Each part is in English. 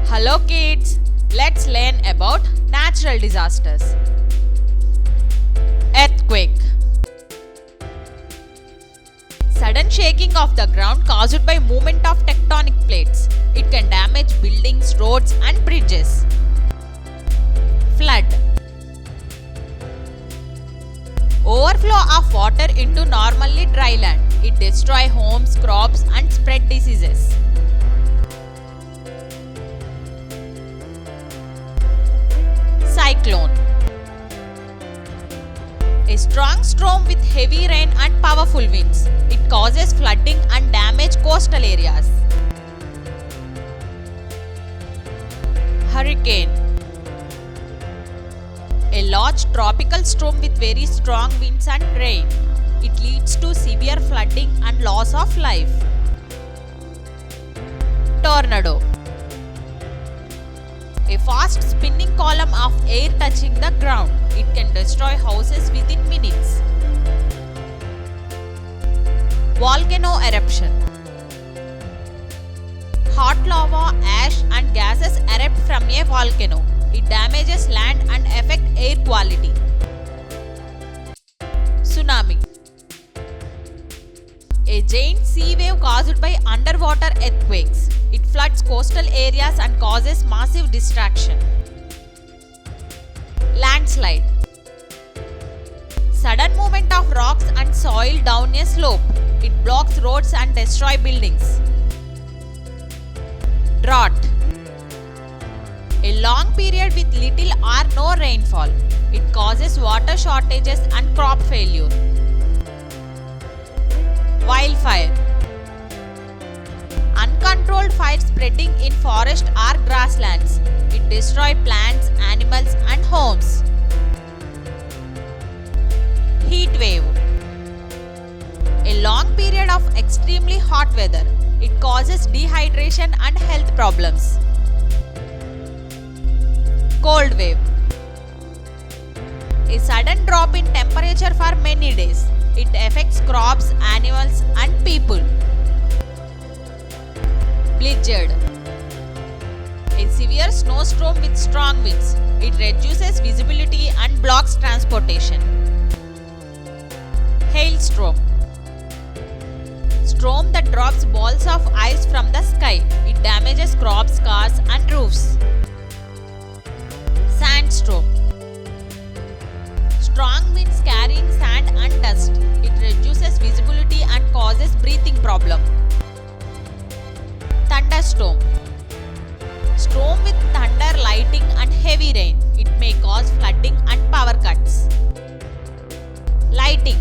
Hello kids, let's learn about natural disasters. Earthquake. Sudden shaking of the ground caused by movement of tectonic plates. It can damage buildings, roads and bridges. Flood. Overflow of water into normally dry land. It destroys homes, crops and spread diseases. Cyclone. A strong storm with heavy rain and powerful winds. It causes flooding and damage coastal areas. Hurricane. A large tropical storm with very strong winds and rain. It leads to severe flooding and loss of life. Tornado. A fast spinning column of air touching the ground. It can destroy houses within minutes. Volcano eruption. Hot lava, ash and gases erupt from a volcano. It damages land and affects air quality. Tsunami. A giant sea wave caused by underwater earthquakes. It floods coastal areas and causes massive destruction. Landslide. Sudden movement of rocks and soil down a slope. It blocks roads and destroys buildings. Drought. A long period with little or no rainfall. It causes water shortages and crop failure. Wildfire. Uncontrolled fire spreading in forest or grasslands. It destroys plants, animals and homes. Heatwave. A long period of extremely hot weather. It causes dehydration and health problems. Cold wave. A sudden drop in temperature for many days. It affects crops, animals and people. Blizzard. A severe snowstorm with strong winds. It reduces visibility and blocks transportation. Hailstorm. Storm that drops balls of ice from the sky. It damages crops, cars and roofs. Sandstorm. Strong winds carrying sand and dust. It reduces visibility and causes breathing problem. Thunderstorm. Storm with thunder, lightning and heavy rain. It may cause flooding and power cuts. Lightning.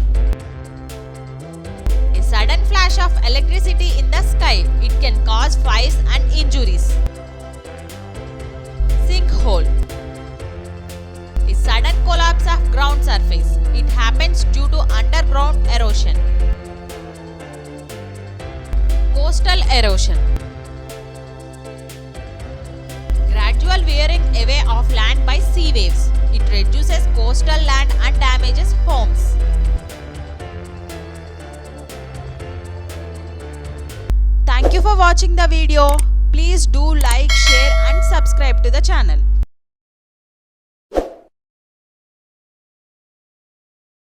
A sudden flash of electricity in the sky. It can cause fires and injuries. Sinkhole. A sudden collapse of ground surface. It happens due to underground erosion. Coastal erosion. Gradual wearing away of land by sea waves. It reduces coastal land and damages homes. Thank you for watching the video. Please do like, share and subscribe to the channel.